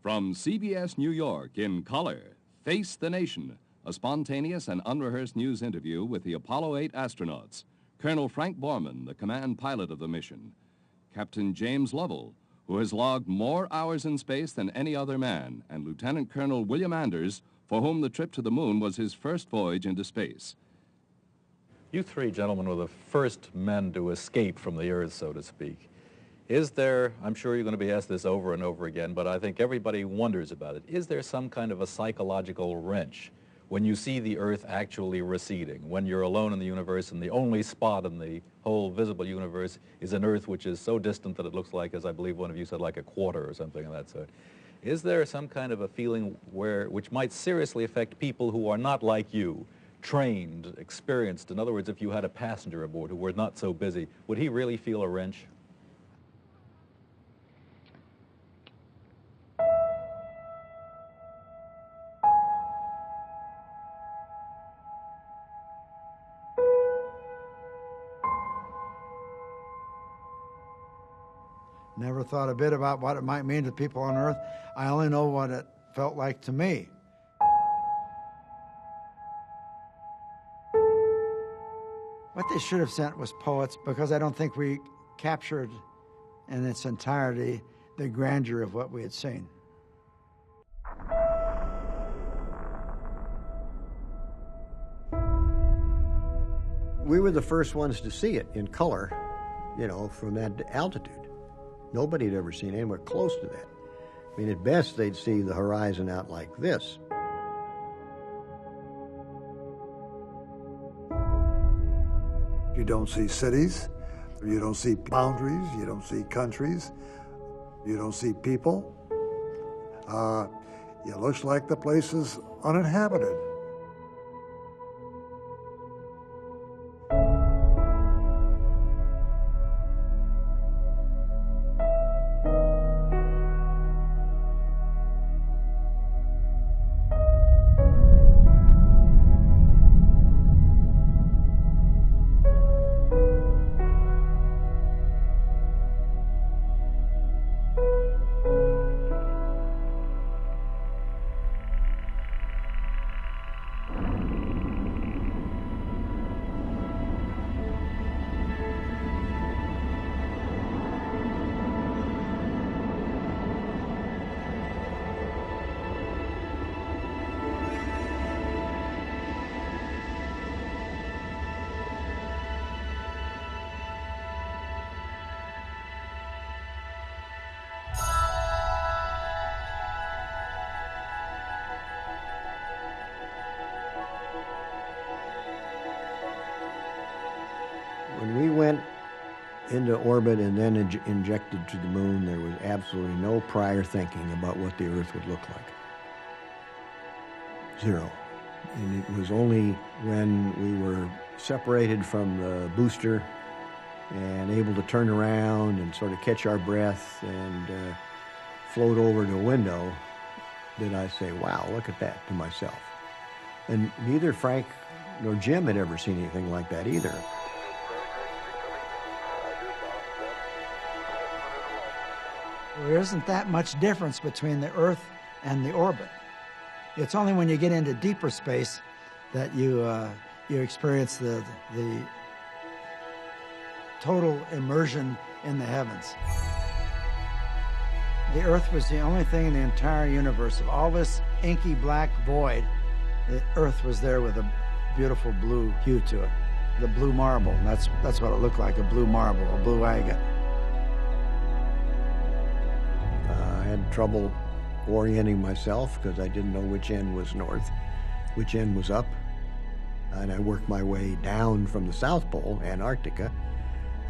From CBS New York in color, Face the Nation, a spontaneous and unrehearsed news interview with the Apollo 8 astronauts, Colonel Frank Borman, the command pilot of the mission, Captain James Lovell, who has logged more hours in space than any other man, and Lieutenant Colonel William Anders, for whom the trip to the moon was his first voyage into space. You three gentlemen were the first men to escape from the Earth, so to speak. Is there, I'm sure you're going to be asked this over and over again, but I think everybody wonders about it. Is there some kind of a psychological wrench when you see the Earth actually receding, when you're alone in the universe and the only spot in the whole visible universe is an Earth which is so distant that it looks like, as I believe one of you said, like a quarter or something of that sort? Is there some kind of a feeling which might seriously affect people who are not like you, trained, experienced? In other words, if you had a passenger aboard who were not so busy, would he really feel a wrench? Never thought a bit about what it might mean to people on Earth. I only know what it felt like to me. What they should have sent was poets, because I don't think we captured in its entirety the grandeur of what we had seen. We were the first ones to see it in color, you know, from that altitude. Nobody had ever seen anywhere close to that. I mean, at best, they'd see the horizon out like this. You don't see cities, you don't see boundaries, you don't see countries, you don't see people. It looks like the place is uninhabited. When we went into orbit and then injected to the moon, there was absolutely no prior thinking about what the Earth would look like. Zero. And it was only when we were separated from the booster and able to turn around and sort of catch our breath and float over to a window did I say, wow, look at that, to myself. And neither Frank nor Jim had ever seen anything like that either. There isn't that much difference between the Earth and the orbit. It's only when you get into deeper space that you experience the total immersion in the heavens. The Earth was the only thing in the entire universe. Of all this inky black void, the Earth was there with a beautiful blue hue to it. The blue marble, that's what it looked like, a blue marble, a blue agate. I had trouble orienting myself because I didn't know which end was north, which end was up. And I worked my way down from the South Pole, Antarctica,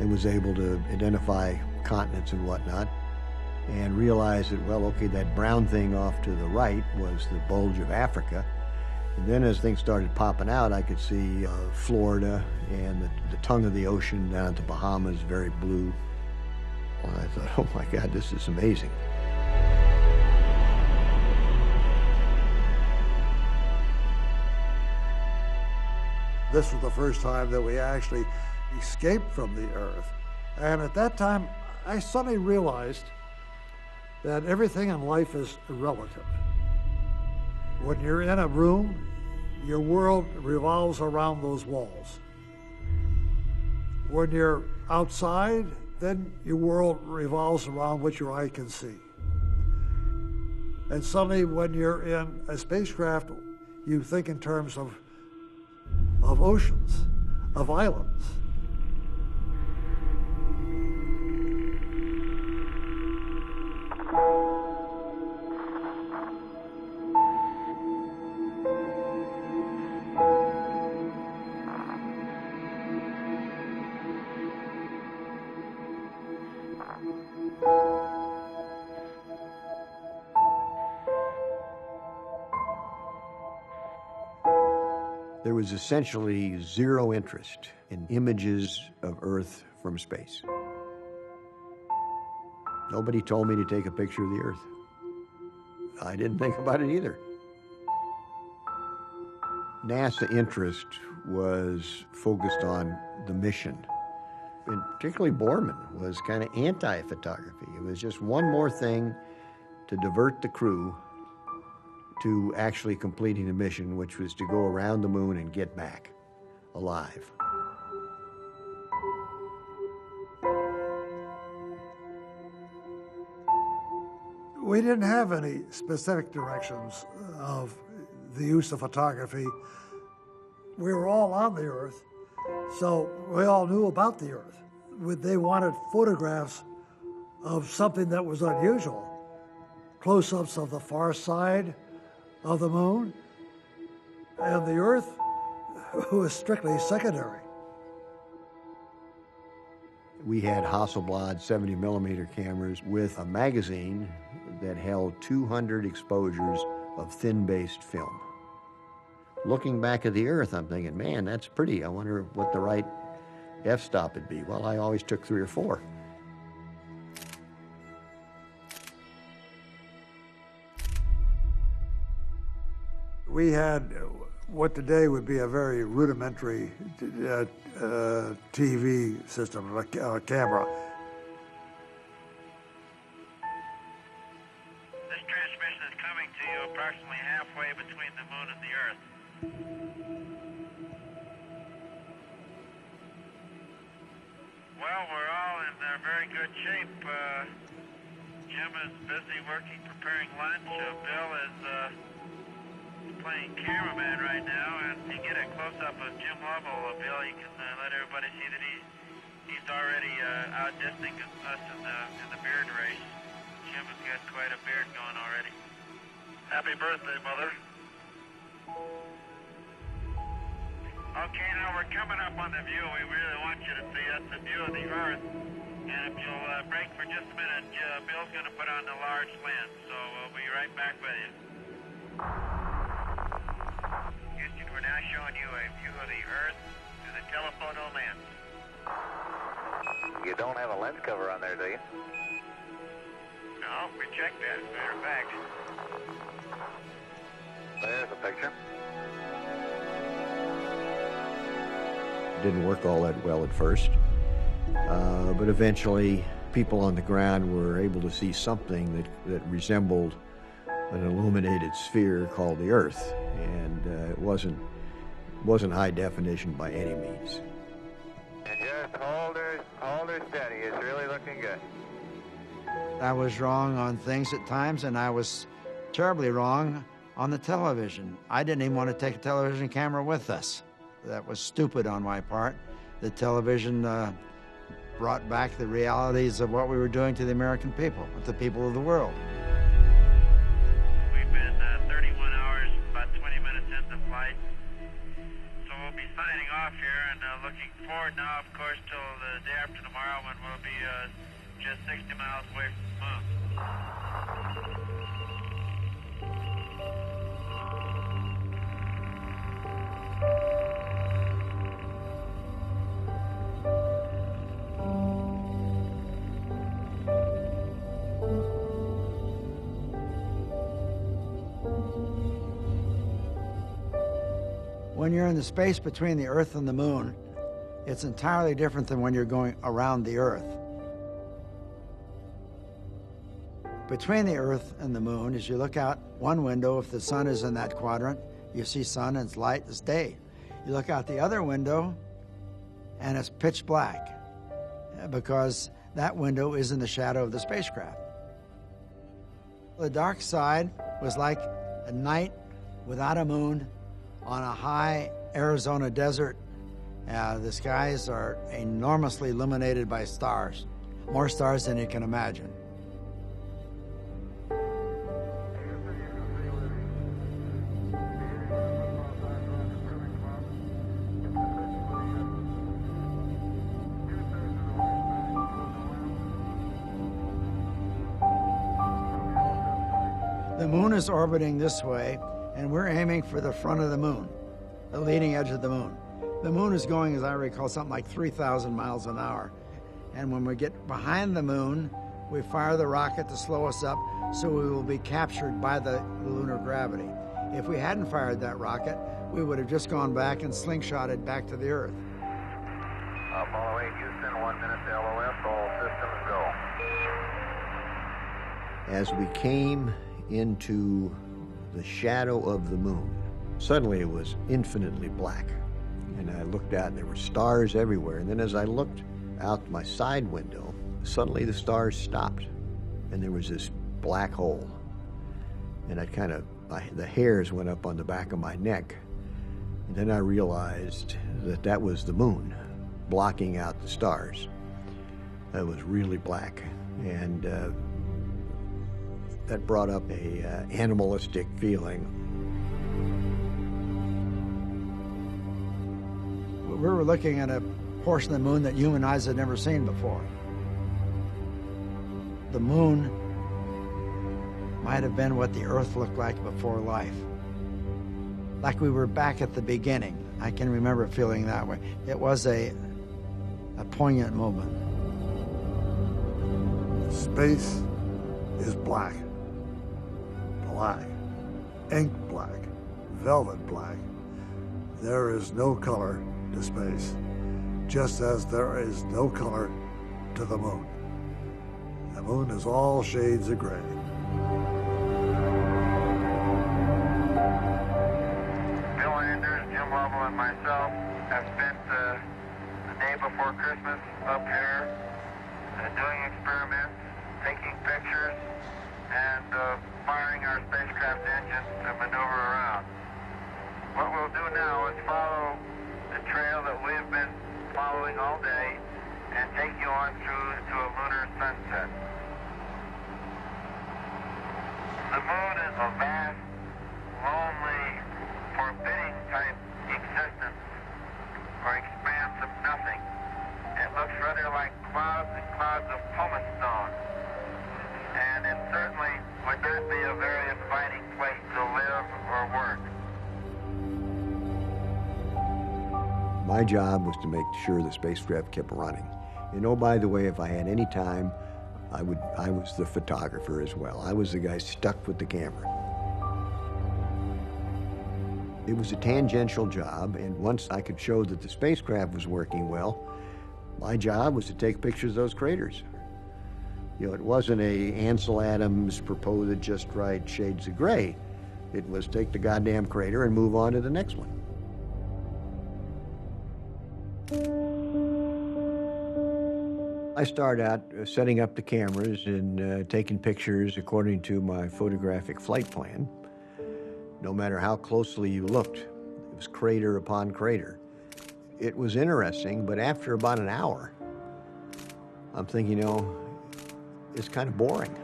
and was able to identify continents and whatnot, and realized that, well, okay, that brown thing off to the right was the bulge of Africa. And then as things started popping out, I could see Florida and the tongue of the ocean down at the Bahamas, very blue. And I thought, oh my God, this is amazing. This was the first time that we actually escaped from the Earth. And at that time, I suddenly realized that everything in life is relative. When you're in a room, your world revolves around those walls. When you're outside, then your world revolves around what your eye can see. And suddenly, when you're in a spacecraft, you think in terms of oceans, of islands. There was essentially zero interest in images of Earth from space. Nobody told me to take a picture of the Earth. I didn't think about it either. NASA interest was focused on the mission. And particularly Borman was kind of anti-photography. It was just one more thing to divert the crew to actually completing the mission, which was to go around the moon and get back alive. We didn't have any specific directions of the use of photography. We were all on the Earth, so we all knew about the Earth. They wanted photographs of something that was unusual, close-ups of the far side of the moon, and the Earth was strictly secondary. We had Hasselblad 70mm cameras with a magazine that held 200 exposures of thin-based film. Looking back at the Earth, I'm thinking, man, that's pretty. I wonder what the right f-stop would be. Well, I always took 3 or 4. We had what today would be a very rudimentary TV system, a camera. This transmission is coming to you approximately halfway between the moon and the Earth. Well, we're all in very good shape. Jim is busy working, preparing lunch. Bill is playing cameraman right now, and to get a close-up of Jim Lovell, Bill, you can let everybody see that he's already outdistancing us in the beard race. Jim has got quite a beard going already. Happy birthday, Mother. Okay, now we're coming up on the view. We really want you to see that's the view of the Earth. And if you'll break for just a minute, Bill's going to put on the large lens, so we'll be right back with you. Houston, we're now showing you a view of the Earth through the telephoto lens. You don't have a lens cover on there, do you? No, we checked that, as a matter of fact. There's a picture. Didn't work all that well at first, but eventually people on the ground were able to see something that resembled an illuminated sphere called the Earth, and it wasn't high definition by any means. And just hold her steady. It's really looking good. I was wrong on things at times, and I was terribly wrong on the television. I didn't even want to take a television camera with us. That was stupid on my part. The television brought back the realities of what we were doing to the American people, the people of the world. We've been 31 hours, about 20 minutes into flight. So we'll be signing off here and looking forward now, of course, till the day after tomorrow when we'll be just 60 miles away from the moon. When you're in the space between the Earth and the moon, it's entirely different than when you're going around the Earth. between the Earth and the moon is you look out one window, if the sun is in that quadrant, you see sun and it's light as day. You look out the other window and it's pitch black because that window is in the shadow of the spacecraft. The dark side was like a night without a moon on a high Arizona desert. The skies are enormously illuminated by stars, more stars than you can imagine. The moon is orbiting this way, and we're aiming for the front of the moon, the leading edge of the moon. The moon is going, as I recall, something like 3,000 miles an hour. And when we get behind the moon, we fire the rocket to slow us up so we will be captured by the lunar gravity. If we hadn't fired that rocket, we would have just gone back and slingshotted back to the Earth. Apollo 8 Houston, 1 minute to LOS, all systems go. As we came into the shadow of the moon, suddenly it was infinitely black. And I looked out and there were stars everywhere. And then as I looked out my side window, suddenly the stars stopped and there was this black hole. And the hairs went up on the back of my neck. And then I realized that that was the moon blocking out the stars. That was really black. And that brought up a animalistic feeling. We were looking at a portion of the moon that human eyes had never seen before. The moon might have been what the Earth looked like before life. Like we were back at the beginning. I can remember feeling that way. It was a poignant moment. Space is black. Black. Ink black. Velvet black. There is no color to space, just as there is no color to the moon. The moon is all shades of gray. Bill Anders, Jim Lovell, and myself have spent the day before Christmas up here doing experiments, taking pictures, and firing our spacecraft engines to maneuver around. What we'll do now is follow the trail that we've been following all day and take you on through to a lunar sunset. The moon is a vast, lonely, forbidding type existence or expanse of nothing. It looks rather like clouds and clouds of pumice stone. And it certainly would not be a very inviting place to live or work. My job was to make sure the spacecraft kept running. And oh, by the way, if I had any time, I was the photographer as well. I was the guy stuck with the camera. It was a tangential job, and once I could show that the spacecraft was working well, my job was to take pictures of those craters. You know, it wasn't a Ansel Adams proposed just right shades of gray. It was take the goddamn crater and move on to the next one. I started out setting up the cameras and taking pictures according to my photographic flight plan. No matter how closely you looked, it was crater upon crater. It was interesting, but after about an hour, I'm thinking, you know, it's kind of boring.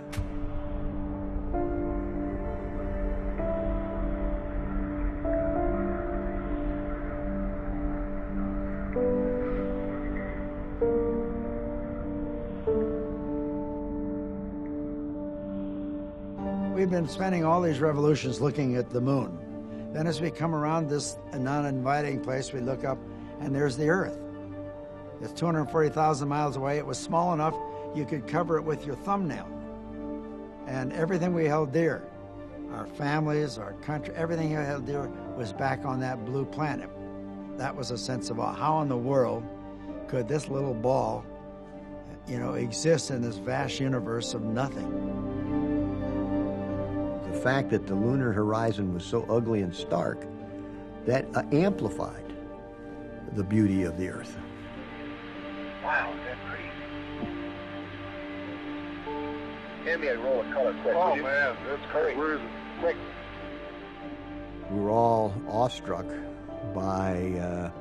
We've been spending all these revolutions looking at the moon. Then as we come around this non-inviting place, we look up and there's the Earth. It's 240,000 miles away. It was small enough you could cover it with your thumbnail. And everything we held dear, our families, our country, everything we held dear was back on that blue planet. That was a sense of how in the world could this little ball, you know, exist in this vast universe of nothing. fact that the lunar horizon was so ugly and stark, that amplified the beauty of the Earth. Wow, is that pretty? Hand me a roll of color quick. Oh, man, that's great. Where is it? Quick. We were all awestruck by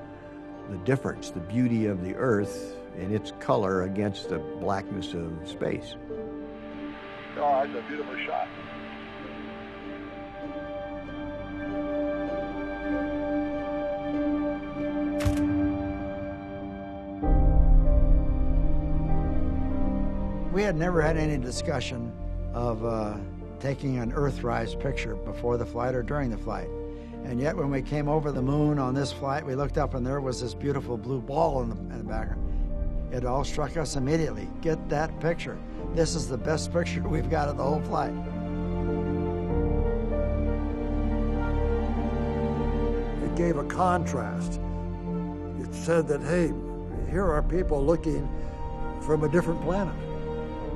the difference, the beauty of the Earth and its color against the blackness of space. Oh, that's a beautiful shot. We had never had any discussion of taking an Earthrise picture before the flight or during the flight. And yet when we came over the moon on this flight, we looked up and there was this beautiful blue ball in the background. It all struck us immediately. Get that picture. This is the best picture we've got of the whole flight. It gave a contrast. It said that, hey, here are people looking from a different planet,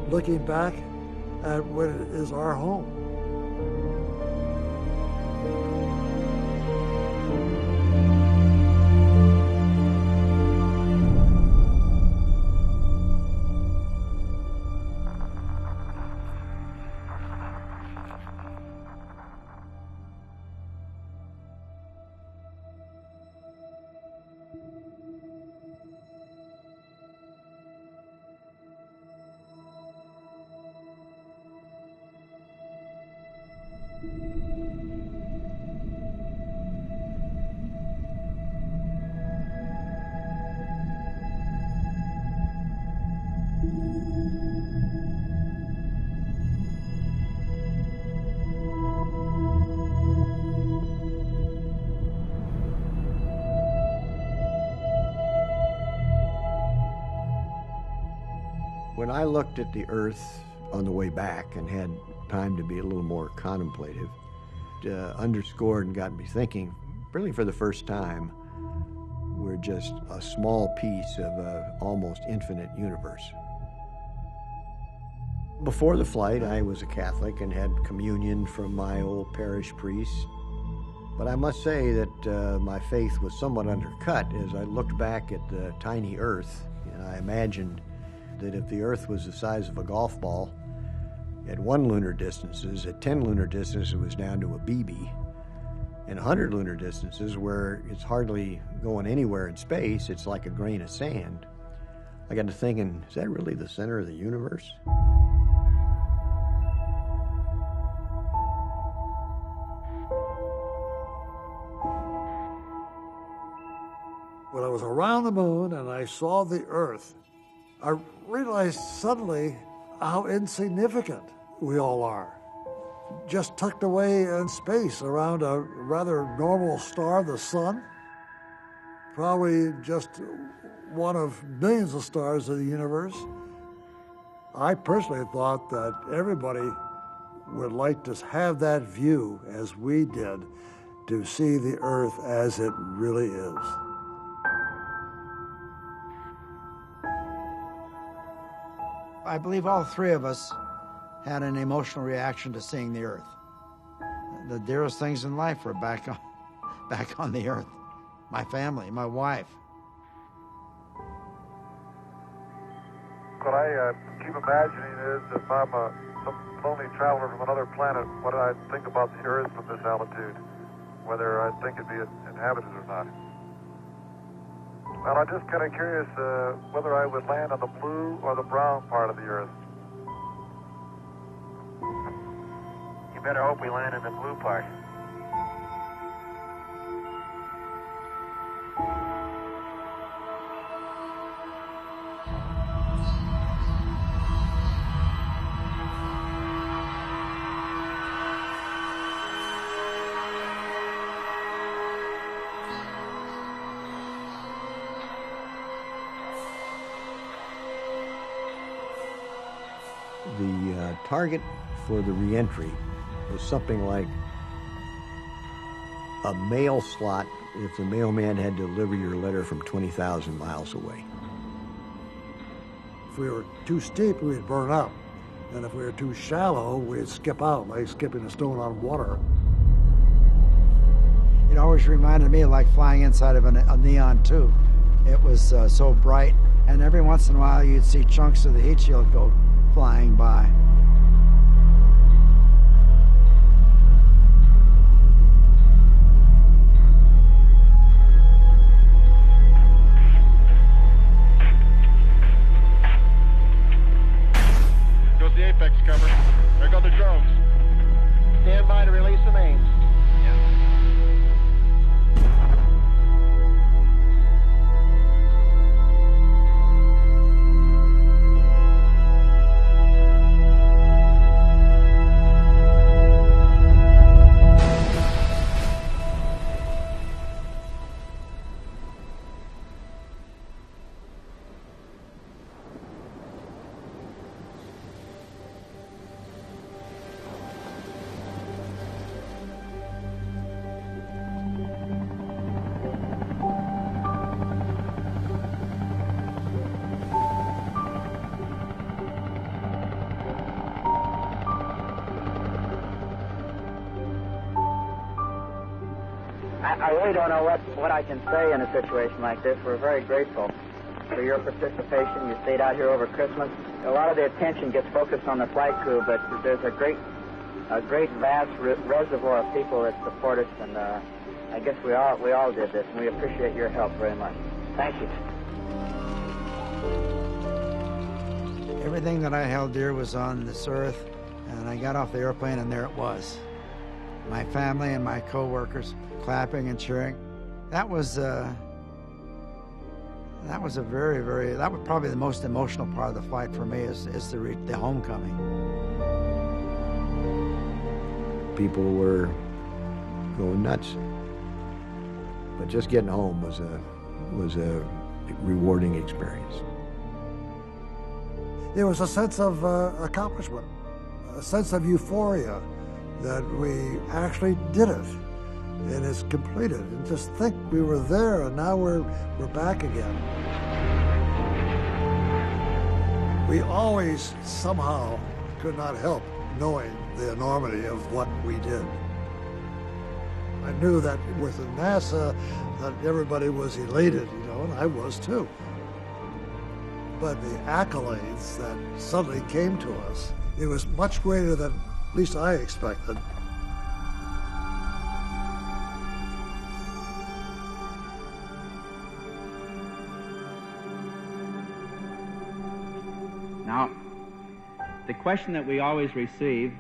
looking back at what is our home. When I looked at the Earth on the way back and had time to be a little more contemplative, it underscored and got me thinking, really for the first time, we're just a small piece of an almost infinite universe. Before the flight, I was a Catholic and had communion from my old parish priest. But I must say that my faith was somewhat undercut as I looked back at the tiny Earth, and I imagined that if the Earth was the size of a golf ball, at 1 lunar distances, at 10 lunar distances, it was down to a BB. In 100 lunar distances, where it's hardly going anywhere in space, it's like a grain of sand. I got to thinking, is that really the center of the universe? When I was around the moon and I saw the Earth, I realized suddenly how insignificant we all are. Just tucked away in space around a rather normal star, the sun. Probably just one of millions of stars in the universe. I personally thought that everybody would like to have that view as we did, to see the Earth as it really is. I believe all three of us had an emotional reaction to seeing the Earth. The dearest things in life were back on the Earth. My family, my wife. What I keep imagining is if I'm some lonely traveler from another planet, what I think about the Earth from this altitude, whether I think it'd be inhabited or not. Well, I'm just kind of curious whether I would land on the blue or the brown part of the Earth. You better hope we land in the blue part. The target for the reentry was something like a mail slot if the mailman had to deliver your letter from 20,000 miles away. If we were too steep, we'd burn up. And if we were too shallow, we'd skip out, like skipping a stone on water. It always reminded me of like flying inside of a neon tube. It was so bright, and every once in a while you'd see chunks of the heat shield go flying by. Goes the apex cover. There go the drones. Stand by to release the mains. I really don't know what I can say in a situation like this. We're very grateful for your participation. You stayed out here over Christmas. A lot of the attention gets focused on the flight crew, but there's a great vast reservoir of people that support us, and I guess we all did this, and we appreciate your help very much. Thank you. Everything that I held dear was on this earth, and I got off the airplane, and there it was. My family and my co-workers clapping and cheering. That was probably the most emotional part of the flight for me is the homecoming. People were going nuts, but just getting home was a rewarding experience. There was a sense of accomplishment, a sense of euphoria that we actually did it and it's completed. And just think we were there and now we're back again. We always somehow could not help knowing the enormity of what we did. I knew that with NASA that everybody was elated, and I was too. But the accolades that suddenly came to us, it was much greater than at least I expected. Now, the question that we always receive,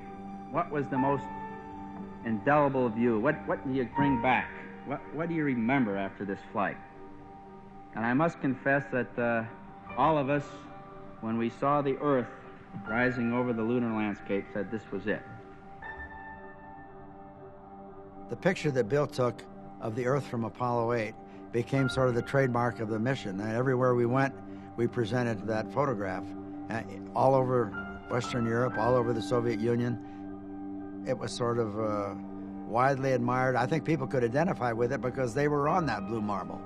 what was the most indelible of you? What do you bring back? What do you remember after this flight? And I must confess that all of us, when we saw the Earth rising over the lunar landscape, said this was it. The picture that Bill took of the Earth from Apollo 8 became sort of the trademark of the mission. And everywhere we went, we presented that photograph. All over Western Europe, all over the Soviet Union. It was sort of widely admired. I think people could identify with it because they were on that blue marble.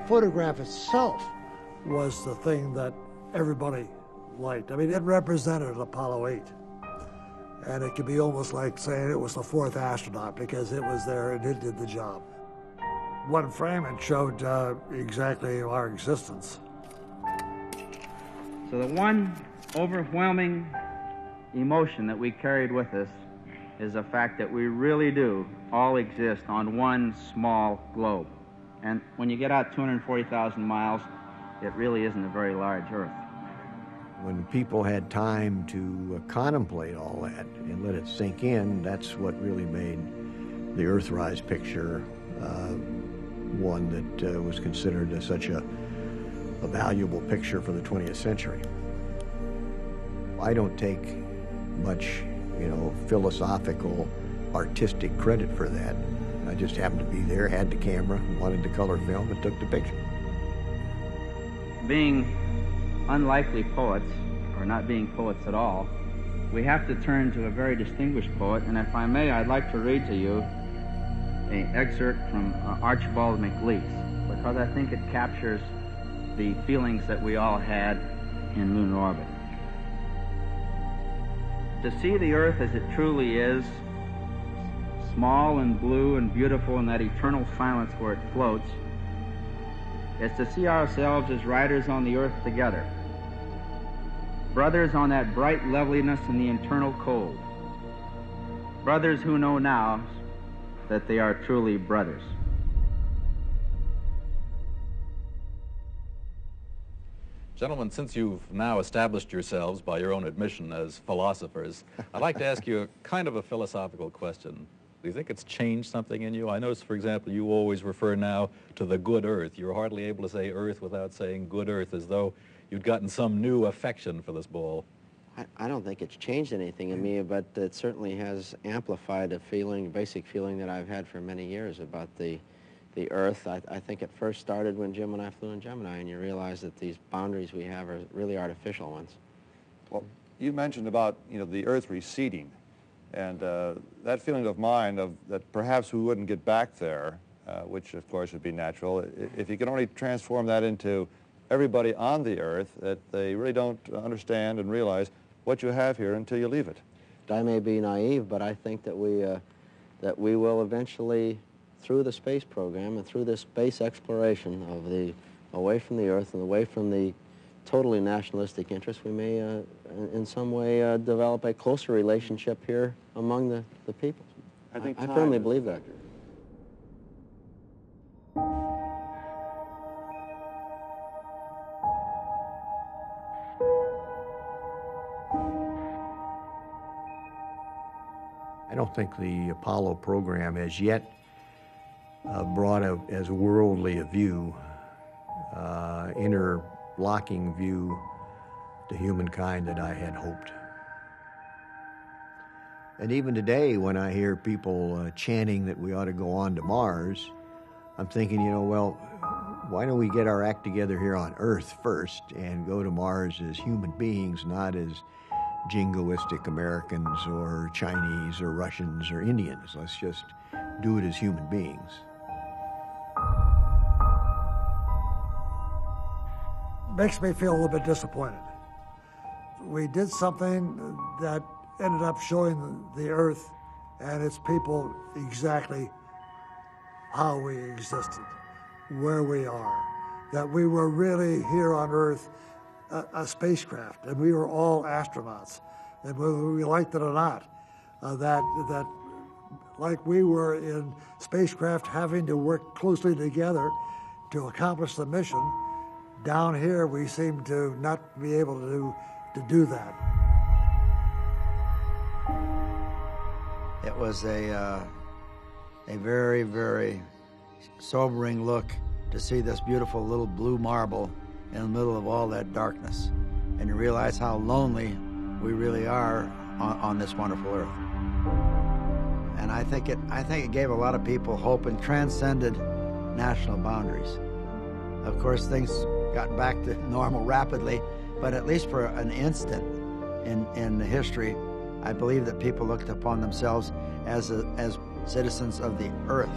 Photograph itself was the thing that everybody liked. I mean, it represented Apollo 8. And it could be almost like saying it was the fourth astronaut because it was there and it did the job. One frame, it showed exactly our existence. So the one overwhelming emotion that we carried with us is the fact that we really do all exist on one small globe. And when you get out 240,000 miles, it really isn't a very large Earth. When people had time to contemplate all that and let it sink in, that's what really made the Earthrise picture one that was considered as such a valuable picture for the 20th century. I don't take much, philosophical, artistic credit for that. I just happened to be there, had the camera, wanted to color film, and took the picture. Being unlikely poets, or not being poets at all, we have to turn to a very distinguished poet, and if I may, I'd like to read to you an excerpt from Archibald MacLeish, because I think it captures the feelings that we all had in lunar orbit. To see the Earth as it truly is, small and blue and beautiful in that eternal silence where it floats, is to see ourselves as riders on the Earth together, brothers on that bright loveliness in the eternal cold, brothers who know now that they are truly brothers. Gentlemen, since you've now established yourselves, by your own admission, as philosophers, I'd like to ask you a kind of a philosophical question. Do you think it's changed something in you? I notice, for example, you always refer now to the good Earth. You're hardly able to say Earth without saying good Earth, as though you'd gotten some new affection for this ball. I don't think it's changed anything in me, but it certainly has amplified a feeling, basic feeling that I've had for many years about the Earth. I think it first started when Jim and I flew in Gemini, and you realize that these boundaries we have are really artificial ones. Well, you mentioned about, the Earth receding, and that feeling of mine that perhaps we wouldn't get back there, which of course would be natural, if you can only transform that into everybody on the Earth, that they really don't understand and realize what you have here until you leave it. I may be naive, but I think that we will eventually, through the space program and through this space exploration of away from the Earth and away from the totally nationalistic interests, we may in some way develop a closer relationship here among the people. I firmly believe that. I don't think the Apollo program has yet brought as worldly a view, interlocking view to humankind that I had hoped. And even today, when I hear people chanting that we ought to go on to Mars, I'm thinking, well, why don't we get our act together here on Earth first and go to Mars as human beings, not as jingoistic Americans or Chinese or Russians or Indians. Let's just do it as human beings. Makes me feel a little bit disappointed. We did something that ended up showing the Earth and its people exactly how we existed, where we are, that we were really here on Earth a spacecraft, and we were all astronauts, and whether we liked it or not, that like we were in spacecraft having to work closely together to accomplish the mission, down here we seem to not be able to do that. It was a very, very sobering look to see this beautiful little blue marble in the middle of all that darkness, and you realize how lonely we really are on this wonderful Earth. And I think it gave a lot of people hope and transcended national boundaries. Of course, things got back to normal rapidly, but at least for an instant in history, I believe that people looked upon themselves as citizens of the Earth